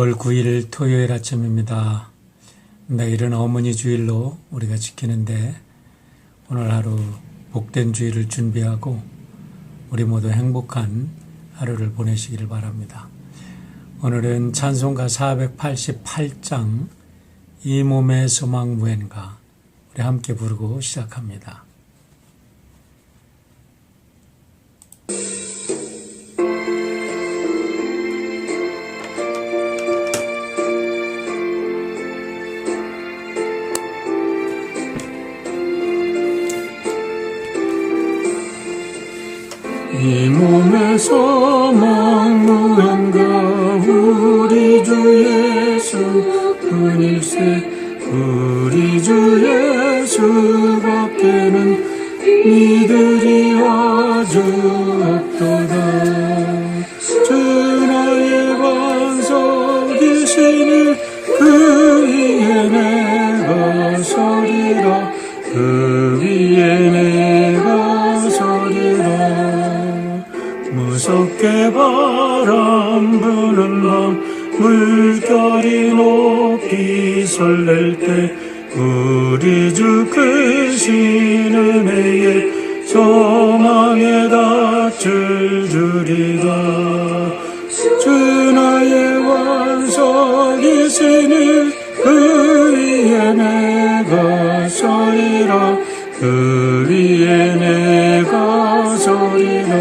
5월 9일 토요일 아침입니다. 내일은 어머니 주일로 우리가 지키는데 오늘 하루 복된 주일을 준비하고 우리 모두 행복한 하루를 보내시기를 바랍니다. 오늘은 찬송가 488장 이 몸의 소망 무엔가 우리 함께 부르고 시작합니다. 이 몸의 소망 무언가 우리 주 예수뿐일세 우리 주 예수밖에는 이들이 아주 없도다. 주 나의 반석이시니 그 위에 내가 서리라 그 위에 내가 서리라. 무섭게 바람 부는 밤 물결이 높이 설렐 때 우리 주 크신 은혜에 소망에 닿을 줄이라. 주 나의 완성이시니 그 위에 내가 서리라 그 위에 내가 서리라.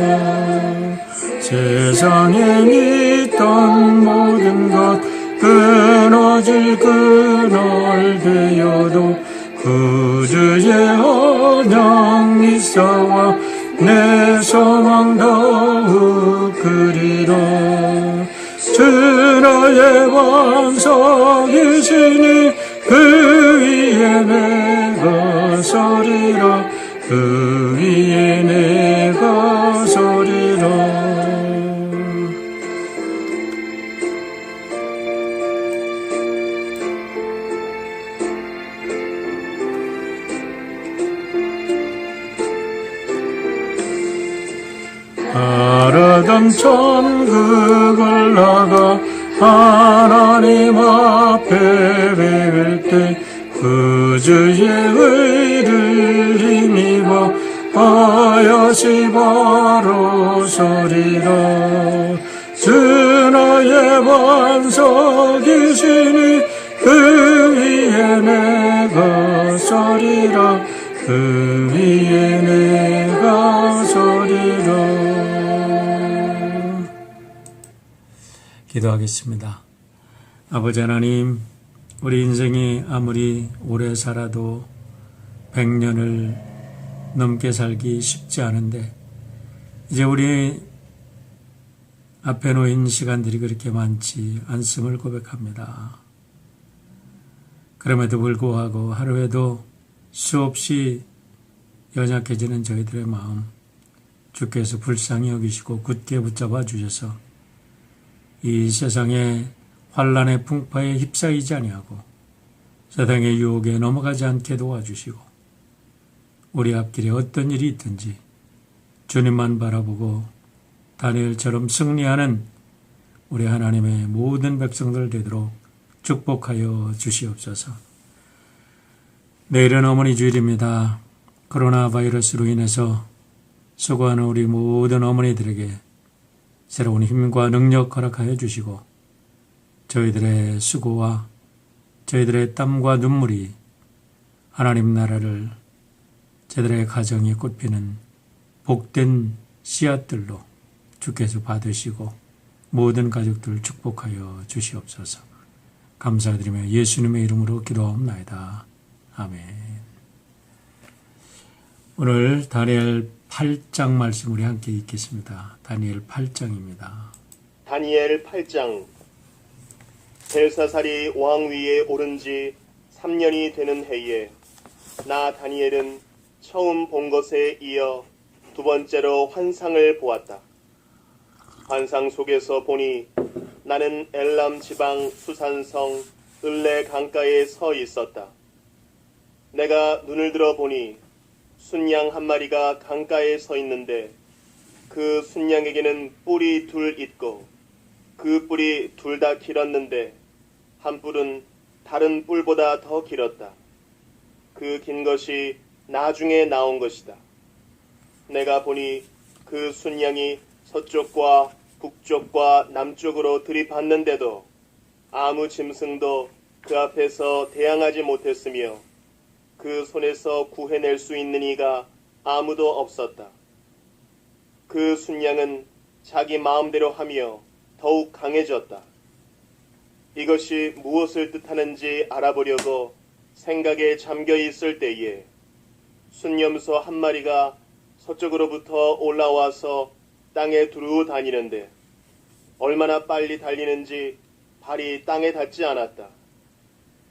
세상에 있던 모든 것 끊어질 그날 되어도 구주의 언약 미사와 내 소망 더욱 그리라. 주 나의 반석이시니 그 위에 내가 서리라 그 위에 내가 서리라. 바라던 천국을 나가 하나님 앞에 배울 때 구주의 의를 힘입어 하야시 바로 서리라. 주 나의 반석이시니 그 위에 내가 서리라 그 위에 내가 서리라. 기도하겠습니다. 아버지 하나님, 우리 인생이 아무리 오래 살아도 100년을 넘게 살기 쉽지 않은데 이제 우리 앞에 놓인 시간들이 그렇게 많지 않음을 고백합니다. 그럼에도 불구하고 하루에도 수없이 연약해지는 저희들의 마음 주께서 불쌍히 여기시고 굳게 붙잡아 주셔서 이 세상의 환난의 풍파에 휩싸이지 아니하고 세상의 유혹에 넘어가지 않게 도와주시고 우리 앞길에 어떤 일이 있든지 주님만 바라보고 다니엘처럼 승리하는 우리 하나님의 모든 백성들 되도록 축복하여 주시옵소서. 내일은 어머니 주일입니다. 코로나 바이러스로 인해서 수고하는 우리 모든 어머니들에게 새로운 힘과 능력 허락하여 주시고 저희들의 수고와 저희들의 땀과 눈물이 하나님 나라를 저희들의 가정이 꽃피는 복된 씨앗들로 주께서 받으시고 모든 가족들 축복하여 주시옵소서. 감사드리며 예수님의 이름으로 기도하옵나이다. 아멘. 오늘 다니엘 8장 말씀 우리 함께 읽겠습니다. 다니엘 8장입니다. 다니엘 8장. 벨사살이 왕 위에 오른 지 3년이 되는 해에 나 다니엘은 처음 본 것에 이어 두 번째로 환상을 보았다. 환상 속에서 보니 나는 엘람 지방 수산성 을레 강가에 서 있었다. 내가 눈을 들어 보니 순양 한 마리가 강가에 서 있는데 그 순양에게는 뿔이 둘 있고 그 뿔이 둘 다 길었는데 한 뿔은 다른 뿔보다 더 길었다. 그 긴 것이 나중에 나온 것이다. 내가 보니 그 순양이 서쪽과 북쪽과 남쪽으로 들이받는데도 아무 짐승도 그 앞에서 대항하지 못했으며 그 손에서 구해낼 수 있는 이가 아무도 없었다. 그 순양은 자기 마음대로 하며 더욱 강해졌다. 이것이 무엇을 뜻하는지 알아보려고 생각에 잠겨 있을 때에 순념소 한 마리가 서쪽으로부터 올라와서 땅에 두루 다니는데 얼마나 빨리 달리는지 발이 땅에 닿지 않았다.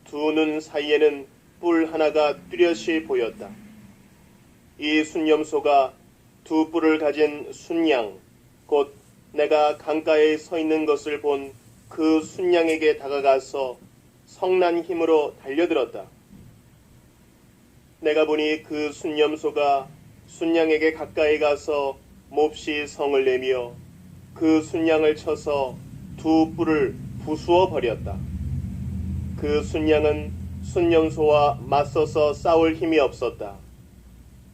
두 눈 사이에는 뿔 하나가 뚜렷이 보였다. 이 순념소가 두 뿔을 가진 순양, 곧 내가 강가에 서 있는 것을 본 그 순양에게 다가가서 성난 힘으로 달려들었다. 내가 보니 그 순념소가 순양에게 가까이 가서 몹시 성을 내며 그 순양을 쳐서 두 뿔을 부수어 버렸다. 그 순양은 순념소와 맞서서 싸울 힘이 없었다.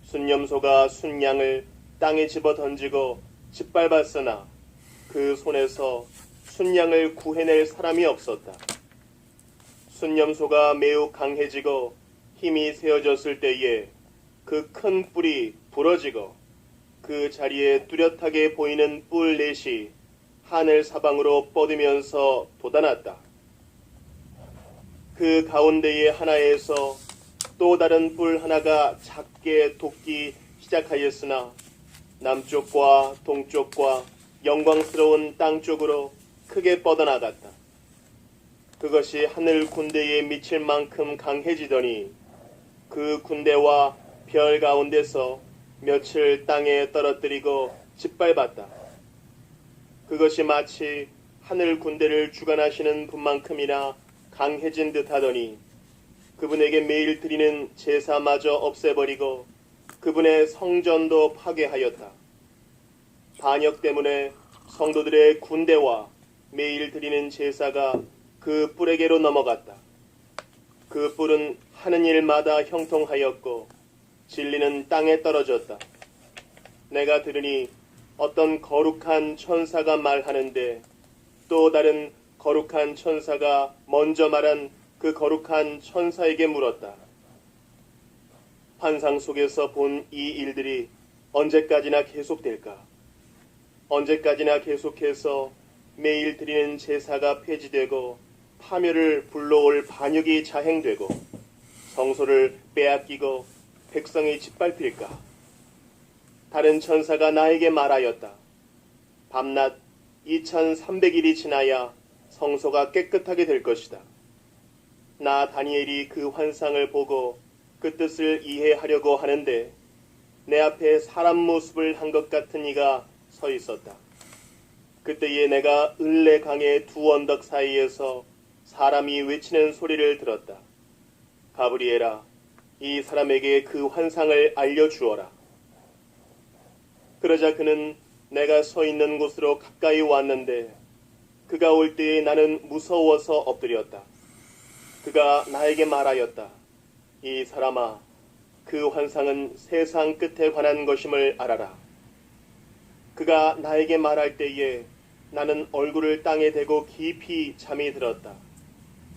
순념소가 순양을 땅에 집어 던지고 짓밟았으나 그 손에서 순양을 구해낼 사람이 없었다. 순념소가 매우 강해지고 힘이 세어졌을 때에 그 큰 뿔이 부러지고 그 자리에 뚜렷하게 보이는 뿔 넷이 하늘 사방으로 뻗으면서 돋아났다. 그 가운데의 하나에서 또 다른 뿔 하나가 작게 돋기 시작하였으나 남쪽과 동쪽과 영광스러운 땅 쪽으로 크게 뻗어나갔다. 그것이 하늘 군대에 미칠 만큼 강해지더니 그 군대와 별 가운데서 며칠 땅에 떨어뜨리고 짓밟았다. 그것이 마치 하늘 군대를 주관하시는 분만큼이나 강해진 듯하더니 그분에게 매일 드리는 제사마저 없애버리고 그분의 성전도 파괴하였다. 반역 때문에 성도들의 군대와 매일 드리는 제사가 그 뿔에게로 넘어갔다. 그 뿔은 하는 일마다 형통하였고 진리는 땅에 떨어졌다. 내가 들으니 어떤 거룩한 천사가 말하는데 또 다른 거룩한 천사가 먼저 말한 그 거룩한 천사에게 물었다. 환상 속에서 본 이 일들이 언제까지나 계속될까? 언제까지나 계속해서 매일 드리는 제사가 폐지되고 파멸을 불러올 반역이 자행되고 성소를 빼앗기고 백성이 짓밟힐까? 다른 천사가 나에게 말하였다. 밤낮 2300일이 지나야 성소가 깨끗하게 될 것이다. 나 다니엘이 그 환상을 보고 그 뜻을 이해하려고 하는데 내 앞에 사람 모습을 한 것 같은 이가 서 있었다. 그때에 내가 을레 강의 두 언덕 사이에서 사람이 외치는 소리를 들었다. 가브리엘아, 이 사람에게 그 환상을 알려주어라. 그러자 그는 내가 서 있는 곳으로 가까이 왔는데 그가 올 때에 나는 무서워서 엎드렸다. 그가 나에게 말하였다. 이 사람아, 그 환상은 세상 끝에 관한 것임을 알아라. 그가 나에게 말할 때에 나는 얼굴을 땅에 대고 깊이 잠이 들었다.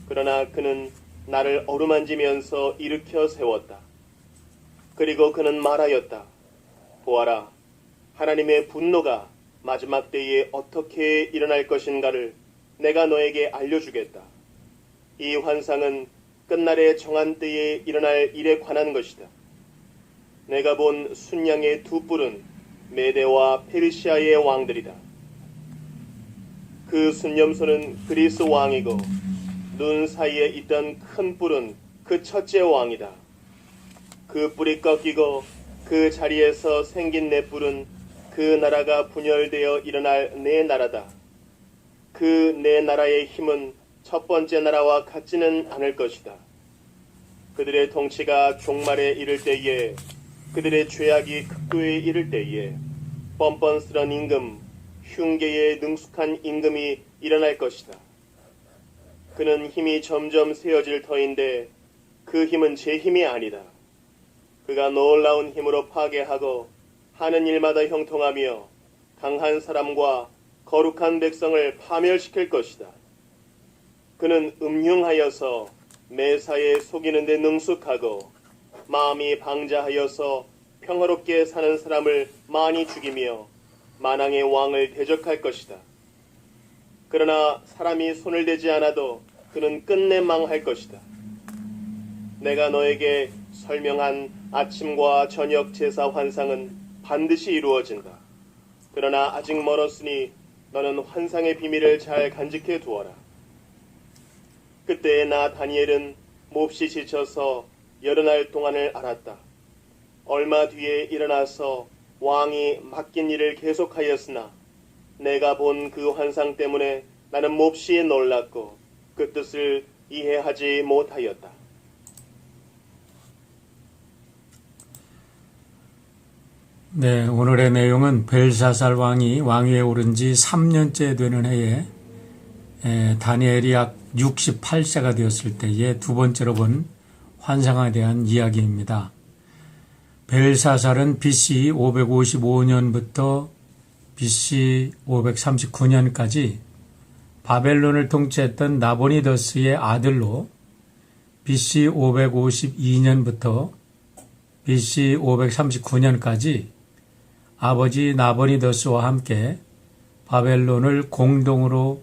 그러나 그는 나를 어루만지면서 일으켜 세웠다. 그리고 그는 말하였다. 보아라, 하나님의 분노가 마지막 때에 어떻게 일어날 것인가를 내가 너에게 알려주겠다. 이 환상은 끝날의 정한 때에 일어날 일에 관한 것이다. 내가 본 순양의 두 뿔은 메대와 페르시아의 왕들이다. 그 순념소는 그리스 왕이고 눈 사이에 있던 큰 뿔은 그 첫째 왕이다. 그 뿔이 꺾이고 그 자리에서 생긴 내 뿔은 그 나라가 분열되어 일어날 내 나라다. 그 내 나라의 힘은 첫 번째 나라와 같지는 않을 것이다. 그들의 통치가 종말에 이를 때에 그들의 죄악이 극도에 이를 때에 뻔뻔스런 임금, 흉계의 능숙한 임금이 일어날 것이다. 그는 힘이 점점 세어질 터인데 그 힘은 제 힘이 아니다. 그가 놀라운 힘으로 파괴하고 하는 일마다 형통하며 강한 사람과 거룩한 백성을 파멸시킬 것이다. 그는 음흉하여서 매사에 속이는 데 능숙하고 마음이 방자하여서 평화롭게 사는 사람을 많이 죽이며 만왕의 왕을 대적할 것이다. 그러나 사람이 손을 대지 않아도 그는 끝내 망할 것이다. 내가 너에게 설명한 아침과 저녁 제사 환상은 반드시 이루어진다. 그러나 아직 멀었으니 너는 환상의 비밀을 잘 간직해 두어라. 그때 나 다니엘은 몹시 지쳐서 여러 날 동안을 앓았다. 얼마 뒤에 일어나서 왕이 맡긴 일을 계속하였으나 내가 본 그 환상 때문에 나는 몹시 놀랐고 그 뜻을 이해하지 못하였다. 네, 오늘의 내용은 벨사살 왕이 왕위에 오른 지 3년째 되는 해에 다니엘이 약 68세가 되었을 때에 두 번째로 본 환상에 대한 이야기입니다. 벨사살은 BC 555년부터 BC 539년까지 바벨론을 통치했던 나보니더스의 아들로 BC 552년부터 BC 539년까지 아버지 나보니더스와 함께 바벨론을 공동으로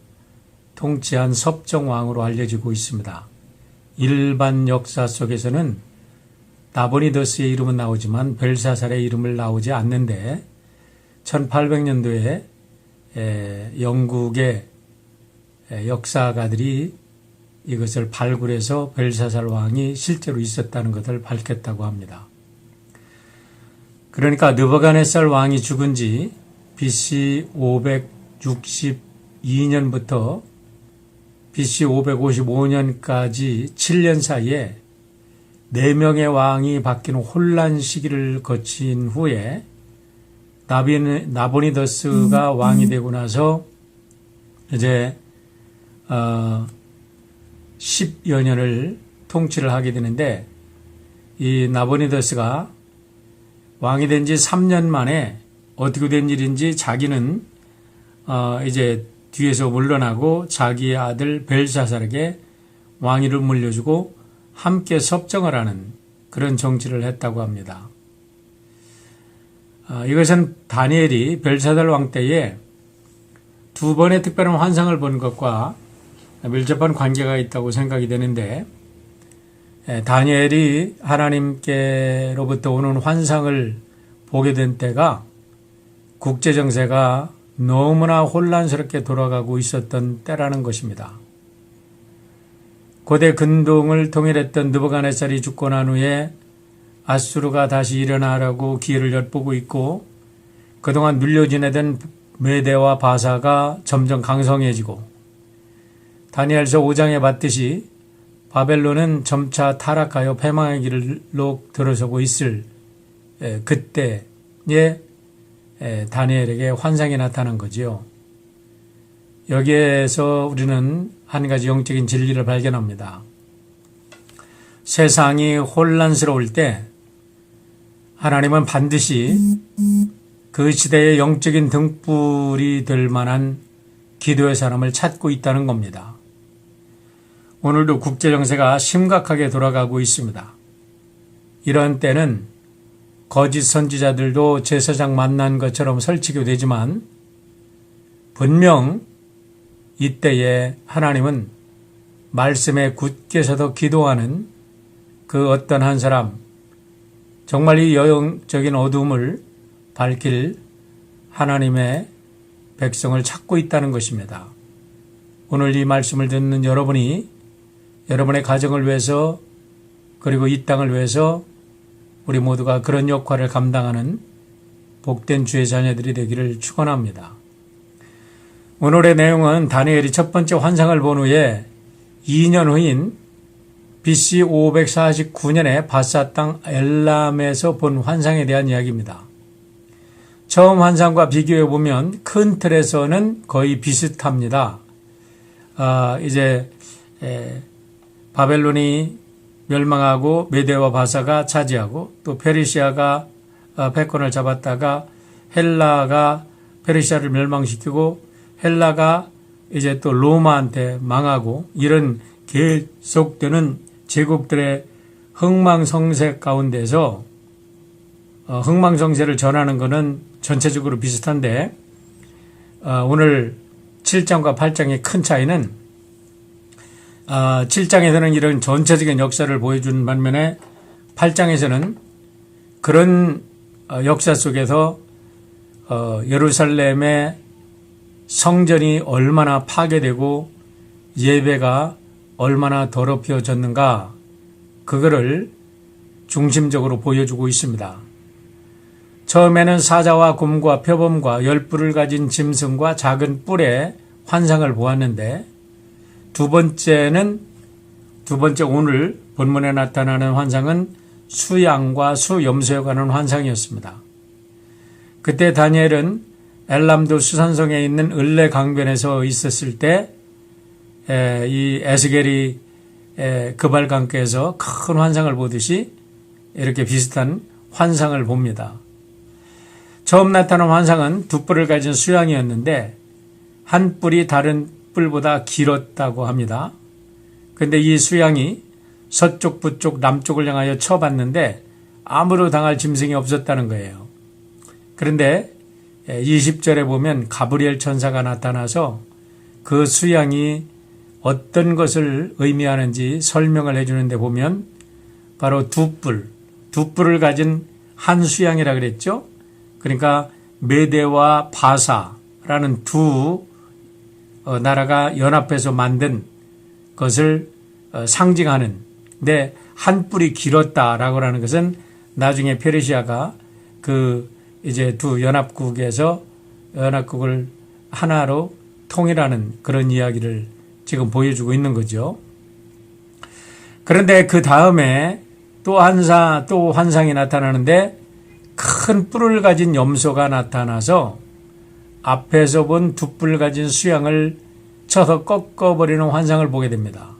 통치한 섭정왕으로 알려지고 있습니다. 일반 역사 속에서는 나보니더스의 이름은 나오지만 벨사살의 이름을 나오지 않는데 1800년도에 영국의 역사가들이 이것을 발굴해서 벨사살 왕이 실제로 있었다는 것을 밝혔다고 합니다. 그러니까 느부갓네살 왕이 죽은 지 BC 562년부터 BC 555년까지 7년 사이에 4명의 왕이 바뀌는 혼란 시기를 거친 후에 나보니더스가 왕이 되고 나서 이제 10여 년을 통치를 하게 되는데 이 나보니더스가 왕이 된 지 3년 만에 어떻게 된 일인지 자기는 이제 뒤에서 물러나고 자기의 아들 벨사살에게 왕위를 물려주고 함께 섭정을 하는 그런 정치를 했다고 합니다. 이것은 다니엘이 벨사살 왕 때에 두 번의 특별한 환상을 본 것과 밀접한 관계가 있다고 생각이 되는데 다니엘이 하나님께로부터 오는 환상을 보게 된 때가 국제정세가 너무나 혼란스럽게 돌아가고 있었던 때라는 것입니다. 고대 근동을 통일했던 느부갓네살이 죽고 난 후에 아수르가 다시 일어나라고 기회를 엿보고 있고 그동안 눌려 지내던 메대와 바사가 점점 강성해지고 다니엘서 5장에 봤듯이 바벨론은 점차 타락하여 패망의 길로 들어서고 있을 그때에 다니엘에게 환상이 나타난 거지요. 여기에서 우리는 한 가지 영적인 진리를 발견합니다. 세상이 혼란스러울 때 하나님은 반드시 그 시대의 영적인 등불이 될 만한 기도의 사람을 찾고 있다는 겁니다. 오늘도 국제정세가 심각하게 돌아가고 있습니다. 이런 때는 거짓 선지자들도 제사장 만난 것처럼 설치게 되지만 분명 이때에 하나님은 말씀에 굳게 서서 기도하는 그 어떤 한 사람, 정말 이 영적인 어둠을 밝힐 하나님의 백성을 찾고 있다는 것입니다. 오늘 이 말씀을 듣는 여러분이 여러분의 가정을 위해서 그리고 이 땅을 위해서 우리 모두가 그런 역할을 감당하는 복된 주의 자녀들이 되기를 축원합니다. 오늘의 내용은 다니엘이 첫 번째 환상을 본 후에 2년 후인 BC 549년에 바사 땅 엘람에서 본 환상에 대한 이야기입니다. 처음 환상과 비교해 보면 큰 틀에서는 거의 비슷합니다. 이제 바벨론이 멸망하고 메대와 바사가 차지하고 또 페르시아가 패권을 잡았다가 헬라가 페르시아를 멸망시키고 헬라가 이제 또 로마한테 망하고 이런 계속되는 제국들의 흥망성쇠 가운데서 흥망성쇠를 전하는 것은 전체적으로 비슷한데 오늘 7장과 8장의 큰 차이는 7장에서는 이런 전체적인 역사를 보여주는 반면에 8장에서는 그런 역사 속에서 예루살렘의 성전이 얼마나 파괴되고 예배가 얼마나 더럽혀졌는가 그거를 중심적으로 보여주고 있습니다. 처음에는 사자와 곰과 표범과 10뿔을 가진 짐승과 작은 뿔의 환상을 보았는데 두 번째 오늘 본문에 나타나는 환상은 수양과 수염소에 관한 환상이었습니다. 그때 다니엘은 엘람도 수산성에 있는 을레 강변에서 있었을 때 이 에스겔이 그발강가에서 큰 환상을 보듯이 이렇게 비슷한 환상을 봅니다. 처음 나타난 환상은 두 뿔을 가진 수양이었는데 한 뿔이 다른 뿔보다 길었다고 합니다. 그런데 이 수양이 서쪽, 북쪽, 남쪽을 향하여 쳐봤는데 아무로 당할 짐승이 없었다는 거예요. 그런데 20절에 보면 가브리엘 천사가 나타나서 그 수양이 어떤 것을 의미하는지 설명을 해주는데 보면 바로 두 뿔을 가진 한 수양이라 그랬죠. 그러니까 메대와 바사라는 두 나라가 연합해서 만든 것을 상징하는 데 한 뿔이 길었다라고 하는 것은 나중에 페르시아가 그 이제 두 연합국에서 연합국을 하나로 통일하는 그런 이야기를 지금 보여주고 있는 거죠. 그런데 그 다음에 또 환상이 나타나는데 큰 뿔을 가진 염소가 나타나서 앞에서 본 두 뿔 가진 수양을 쳐서 꺾어버리는 환상을 보게 됩니다.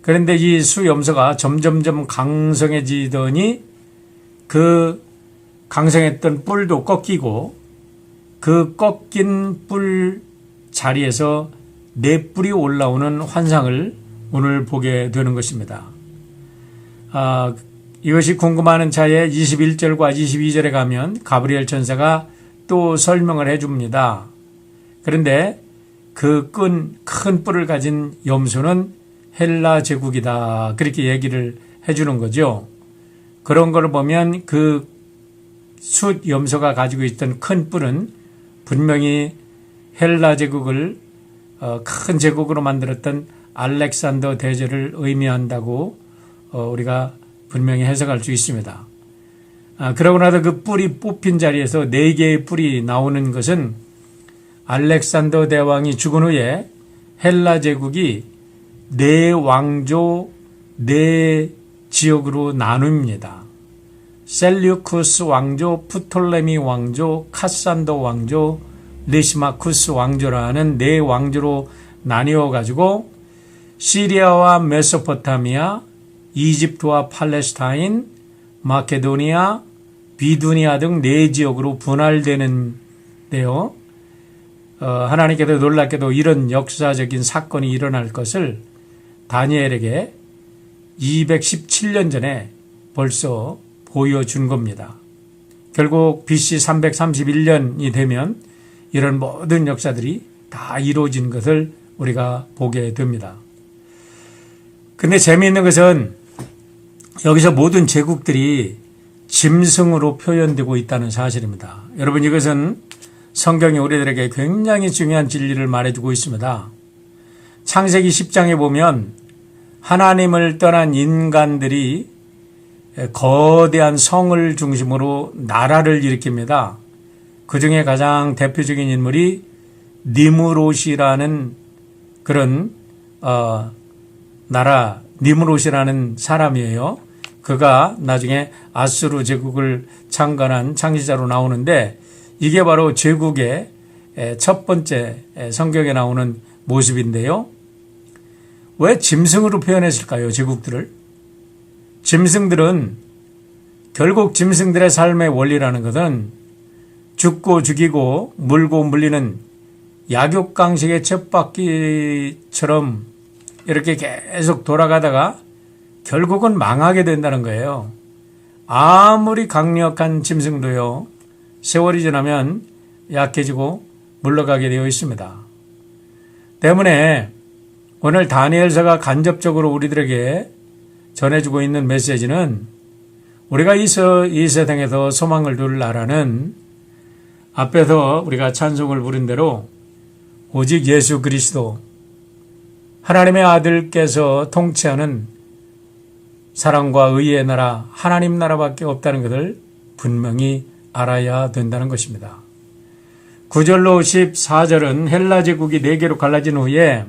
그런데 이 수염소가 점점점 강성해지더니 그 강성했던 뿔도 꺾이고 그 꺾인 뿔 자리에서 네 뿔이 올라오는 환상을 오늘 보게 되는 것입니다. 이것이 궁금하는 차에 21절과 22절에 가면 가브리엘 천사가 또 설명을 해줍니다. 그런데 그 큰 뿔을 가진 염소는 헬라 제국이다. 그렇게 얘기를 해주는 거죠. 그런 걸 보면 그 숫 염소가 가지고 있던 큰 뿔은 분명히 헬라 제국을 큰 제국으로 만들었던 알렉산더 대제를 의미한다고 우리가 분명히 해석할 수 있습니다. 그러고 나서 그 뿔이 뽑힌 자리에서 4개의 뿔이 나오는 것은 알렉산더 대왕이 죽은 후에 헬라 제국이 4왕조 4지역으로 나눕니다. 셀류쿠스 왕조, 프톨레미 왕조, 카산더 왕조, 리시마쿠스 왕조라는 4왕조로 나뉘어 가지고 시리아와 메소포타미아, 이집트와 팔레스타인, 마케도니아, 비두니아 등 4지역으로 분할되는데요. 하나님께서 놀랍게도 이런 역사적인 사건이 일어날 것을 다니엘에게 217년 전에 벌써 보여준 겁니다. 결국 BC 331년이 되면 이런 모든 역사들이 다 이루어진 것을 우리가 보게 됩니다. 근데 재미있는 것은 여기서 모든 제국들이 짐승으로 표현되고 있다는 사실입니다. 여러분, 이것은 성경이 우리들에게 굉장히 중요한 진리를 말해주고 있습니다. 창세기 10장에 보면 하나님을 떠난 인간들이 거대한 성을 중심으로 나라를 일으킵니다. 그 중에 가장 대표적인 인물이 니무롯이라는 그런 나라, 니무롯이라는 사람이에요. 그가 나중에 아수르 제국을 창건한 창시자로 나오는데 이게 바로 제국의 첫 번째 성경에 나오는 모습인데요. 왜 짐승으로 표현했을까요? 제국들을. 짐승들은 결국 짐승들의 삶의 원리라는 것은 죽고 죽이고 물고 물리는 약육강식의 쳇바퀴처럼 이렇게 계속 돌아가다가 결국은 망하게 된다는 거예요. 아무리 강력한 짐승도요, 세월이 지나면 약해지고 물러가게 되어 있습니다. 때문에 오늘 다니엘서가 간접적으로 우리들에게 전해주고 있는 메시지는 우리가 이 세상에서 소망을 둘 나라는 앞에서 우리가 찬송을 부른 대로 오직 예수 그리스도 하나님의 아들께서 통치하는 사랑과 의의 나라 하나님 나라밖에 없다는 것을 분명히 알아야 된다는 것입니다. 9절로 14절은 헬라 제국이 4개로 갈라진 후에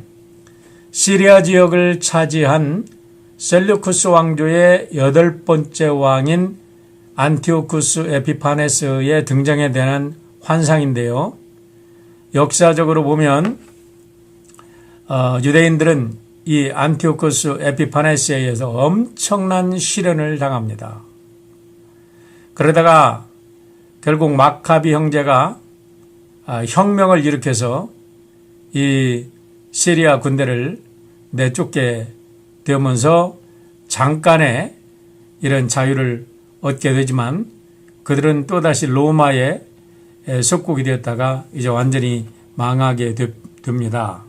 시리아 지역을 차지한 셀루쿠스 왕조의 8번째 왕인 안티오쿠스 에피파네스의 등장에 대한 환상인데요. 역사적으로 보면 유대인들은 이 안티오쿠스 에피파네스에 의해서 엄청난 시련을 당합니다. 그러다가 결국 마카비 형제가 혁명을 일으켜서 이 시리아 군대를 내쫓게 되면서 잠깐의 이런 자유를 얻게 되지만 그들은 또다시 로마의 속국이 되었다가 이제 완전히 망하게 됩니다.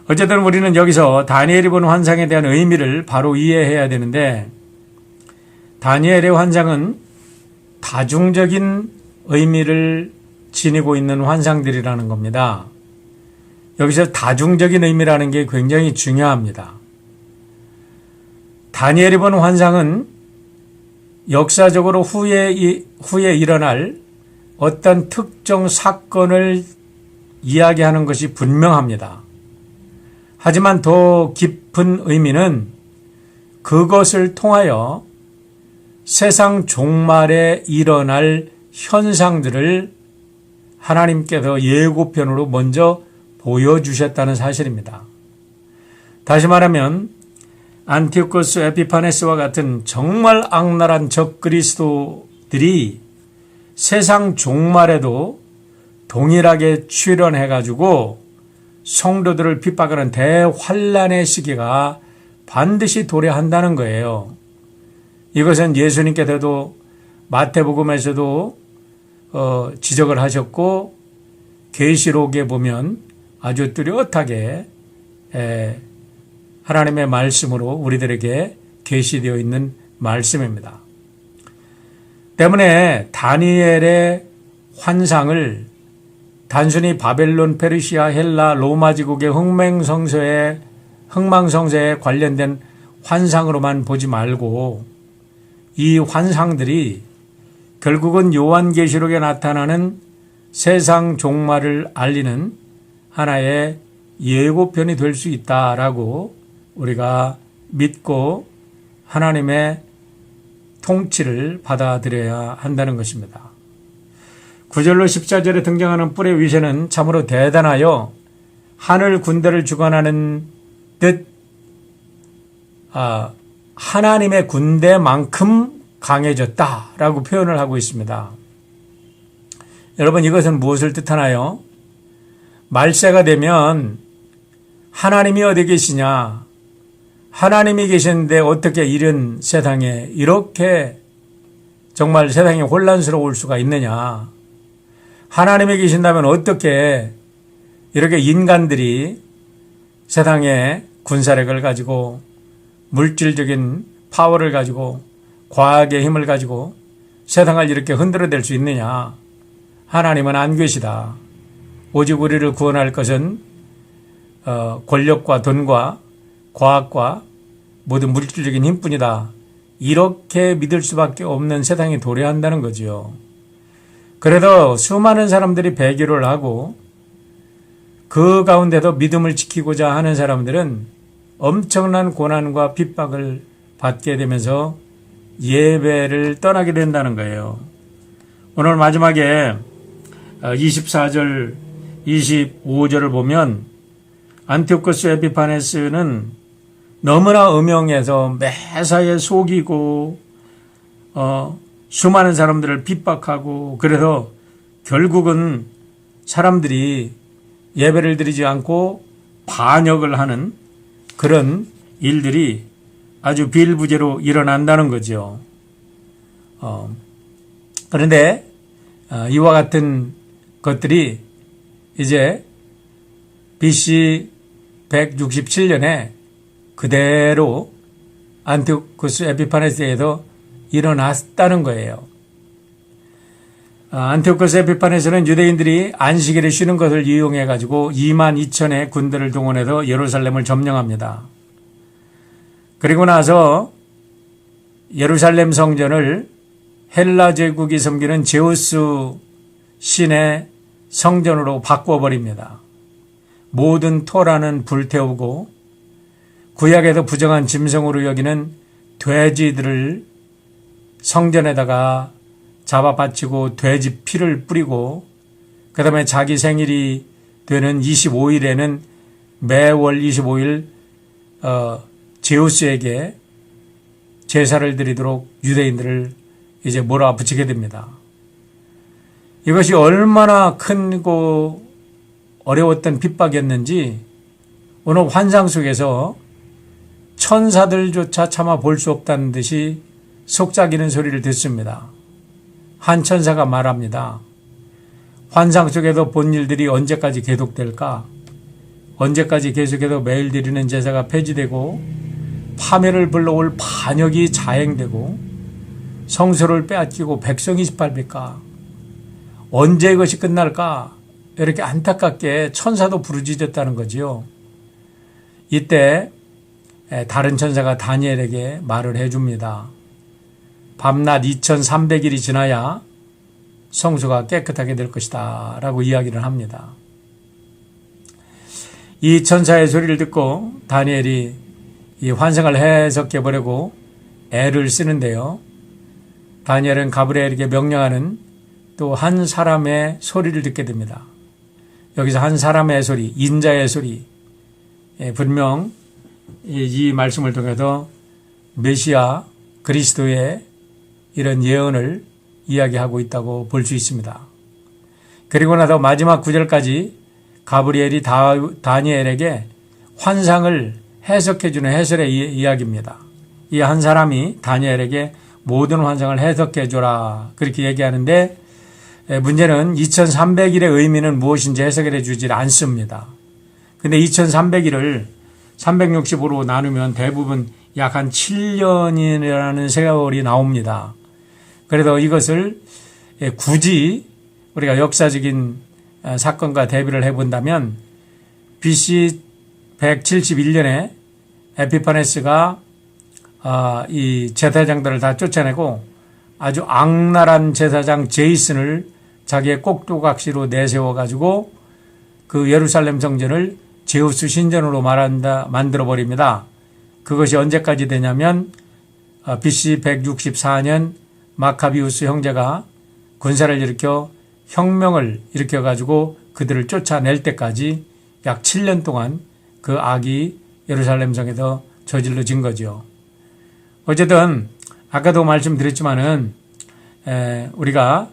어쨌든 우리는 여기서 다니엘이 본 환상에 대한 의미를 바로 이해해야 되는데, 다니엘의 환상은 다중적인 의미를 지니고 있는 환상들이라는 겁니다. 여기서 다중적인 의미라는 게 굉장히 중요합니다. 다니엘이 본 환상은 역사적으로 후에 일어날 어떤 특정 사건을 이야기하는 것이 분명합니다. 하지만 더 깊은 의미는 그것을 통하여 세상 종말에 일어날 현상들을 하나님께서 예고편으로 먼저 보여주셨다는 사실입니다. 다시 말하면 안티오쿠스 에피파네스와 같은 정말 악랄한 적그리스도들이 세상 종말에도 동일하게 출현해가지고 성도들을 핍박하는 대환란의 시기가 반드시 도래한다는 거예요. 이것은 예수님께서도 마태복음에서도 지적을 하셨고 계시록에 보면 아주 뚜렷하게 하나님의 말씀으로 우리들에게 계시되어 있는 말씀입니다. 때문에 다니엘의 환상을 단순히 바벨론, 페르시아, 헬라, 로마 제국의 흥망성쇠에 관련된 환상으로만 보지 말고 이 환상들이 결국은 요한계시록에 나타나는 세상 종말을 알리는 하나의 예고편이 될 수 있다라고 우리가 믿고 하나님의 통치를 받아들여야 한다는 것입니다. 9절로 14절에 등장하는 뿔의 위세는 참으로 대단하여 하늘 군대를 주관하는 듯 하나님의 군대만큼 강해졌다라고 표현을 하고 있습니다. 여러분, 이것은 무엇을 뜻하나요? 말세가 되면 하나님이 어디 계시냐? 하나님이 계시는데 어떻게 이런 세상에 이렇게 정말 세상이 혼란스러울 수가 있느냐? 하나님이 계신다면 어떻게 이렇게 인간들이 세상에 군사력을 가지고 물질적인 파워를 가지고 과학의 힘을 가지고 세상을 이렇게 흔들어댈 수 있느냐? 하나님은 안 계시다. 오직 우리를 구원할 것은 권력과 돈과 과학과 모든 물질적인 힘뿐이다. 이렇게 믿을 수밖에 없는 세상이 도래한다는 거죠. 그래도 수많은 사람들이 배교를 하고 그 가운데도 믿음을 지키고자 하는 사람들은 엄청난 고난과 핍박을 받게 되면서 예배를 떠나게 된다는 거예요. 오늘 마지막에 24절, 25절을 보면 안티오코스 에피파네스는 너무나 음흉해서 매사에 속이고 수많은 사람들을 핍박하고, 그래서 결국은 사람들이 예배를 드리지 않고 반역을 하는 그런 일들이 아주 비일부재로 일어난다는 거죠. 그런데 이와 같은 것들이 이제 BC 167년에 그대로 안티오코스 에피파네스에서 일어났다는 거예요. 안티오코스 에피파네스는 유대인들이 안식일에 쉬는 것을 이용해 가지고 22,000의 군대를 동원해서 예루살렘을 점령합니다. 그리고 나서 예루살렘 성전을 헬라 제국이 섬기는 제우스 신의 성전으로 바꿔버립니다. 모든 토라는 불태우고 구약에서 부정한 짐승으로 여기는 돼지들을 성전에다가 잡아 바치고 돼지 피를 뿌리고, 그 다음에 자기 생일이 되는 25일에는 매월 25일 제우스에게 제사를 드리도록 유대인들을 이제 몰아붙이게 됩니다. 이것이 얼마나 크고 어려웠던 핍박이었는지 오늘 환상 속에서 천사들조차 차마 볼 수 없다는 듯이 속삭이는 소리를 듣습니다. 한 천사가 말합니다. 환상 속에서 본 일들이 언제까지 계속될까? 언제까지 계속해서 매일 드리는 제사가 폐지되고 파멸을 불러올 반역이 자행되고 성소를 빼앗기고 백성이 짓밟힐까? 언제 이것이 끝날까? 이렇게 안타깝게 천사도 부르짖었다는 거지요. 이때 다른 천사가 다니엘에게 말을 해줍니다. 밤낮 2300일이 지나야 성소가 깨끗하게 될 것이다 라고 이야기를 합니다. 이 천사의 소리를 듣고 다니엘이 이 환상을 해석해 보려고 애를 쓰는데요. 다니엘은 가브리엘에게 명령하는 또 한 사람의 소리를 듣게 됩니다. 여기서 한 사람의 소리, 인자의 소리, 분명 이 말씀을 통해서 메시아 그리스도의 이런 예언을 이야기하고 있다고 볼 수 있습니다. 그리고 나서 마지막 9절까지 가브리엘이 다니엘에게 환상을 해석해주는 해설의 이야기입니다. 이 한 사람이 다니엘에게 모든 환상을 해석해줘라 그렇게 얘기하는데, 문제는 2300일의 의미는 무엇인지 해석해 주질 않습니다. 근데 2300일을 365로 나누면 대부분 약 한 7년이라는 세월이 나옵니다. 그래서 이것을 굳이 우리가 역사적인 사건과 대비를 해본다면 BC 171년에 에피파네스가 이 제사장들을 다 쫓아내고 아주 악랄한 제사장 제이슨을 자기의 꼭두각시로 내세워가지고 그 예루살렘 성전을 제우스 신전으로 만들어버립니다. 그것이 언제까지 되냐면 BC 164년 마카비우스 형제가 군사를 일으켜 혁명을 일으켜가지고 그들을 쫓아낼 때까지 약 7년 동안 그 악이 예루살렘 성에서 저질러진 거죠. 어쨌든 아까도 말씀드렸지만은 우리가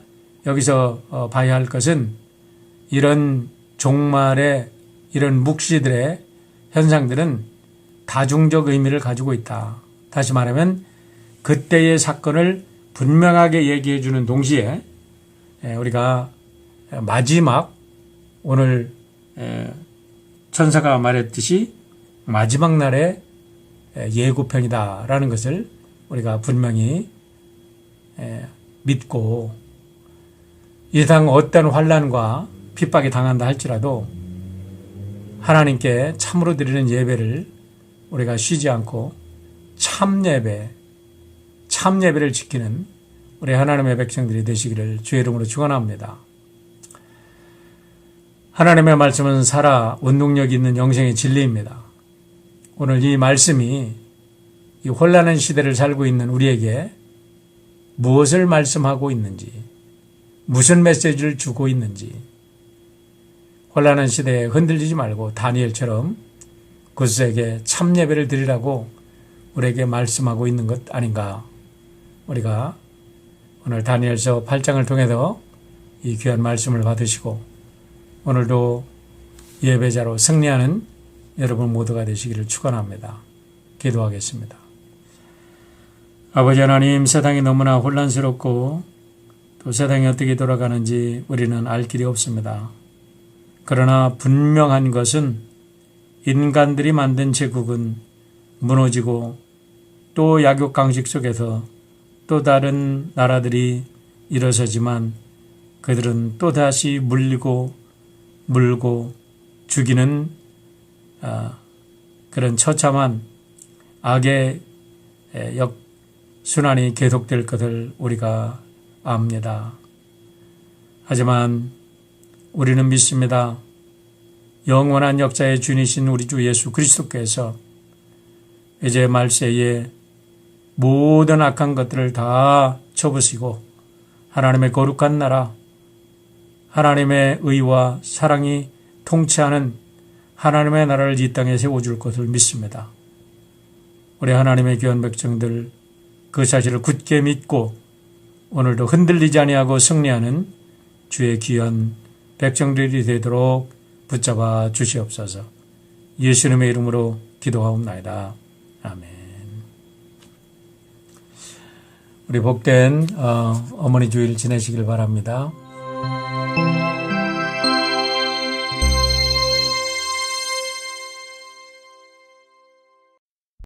여기서 봐야 할 것은 이런 종말의 이런 묵시들의 현상들은 다중적 의미를 가지고 있다. 다시 말하면 그때의 사건을 분명하게 얘기해 주는 동시에 우리가 마지막 오늘 천사가 말했듯이 마지막 날의 예고편이다라는 것을 우리가 분명히 믿고 이 세상 어떤 환난과 핍박이 당한다 할지라도 하나님께 참으로 드리는 예배를 우리가 쉬지 않고 참예배를 지키는 우리 하나님의 백성들이 되시기를 주의 이름으로 축원합니다. 하나님의 말씀은 살아 운동력 있는 영생의 진리입니다. 오늘 이 말씀이 이 혼란한 시대를 살고 있는 우리에게 무엇을 말씀하고 있는지, 무슨 메시지를 주고 있는지, 혼란한 시대에 흔들리지 말고 다니엘처럼 그것에게 참 예배를 드리라고 우리에게 말씀하고 있는 것 아닌가. 우리가 오늘 다니엘서 8장을 통해서 이 귀한 말씀을 받으시고 오늘도 예배자로 승리하는 여러분 모두가 되시기를 축원합니다. 기도하겠습니다. 아버지 하나님, 세상이 너무나 혼란스럽고 또 세상이 어떻게 돌아가는지 우리는 알 길이 없습니다. 그러나 분명한 것은 인간들이 만든 제국은 무너지고 또 약육강식 속에서 또 다른 나라들이 일어서지만 그들은 또다시 물고 죽이는 그런 처참한 악의 순환이 계속될 것을 우리가 압니다. 하지만 우리는 믿습니다. 영원한 역사의 주이신 우리 주 예수 그리스도께서 이제 말세에 모든 악한 것들을 다 쳐부시고 하나님의 거룩한 나라, 하나님의 의와 사랑이 통치하는 하나님의 나라를 이 땅에 세워줄 것을 믿습니다. 우리 하나님의 귀한 백성들 그 사실을 굳게 믿고 오늘도 흔들리지 아니하고 승리하는 주의 귀한 백성들이 되도록 붙잡아 주시옵소서. 예수님의 이름으로 기도하옵나이다. 아멘. 우리 복된 어머니 주일 지내시길 바랍니다.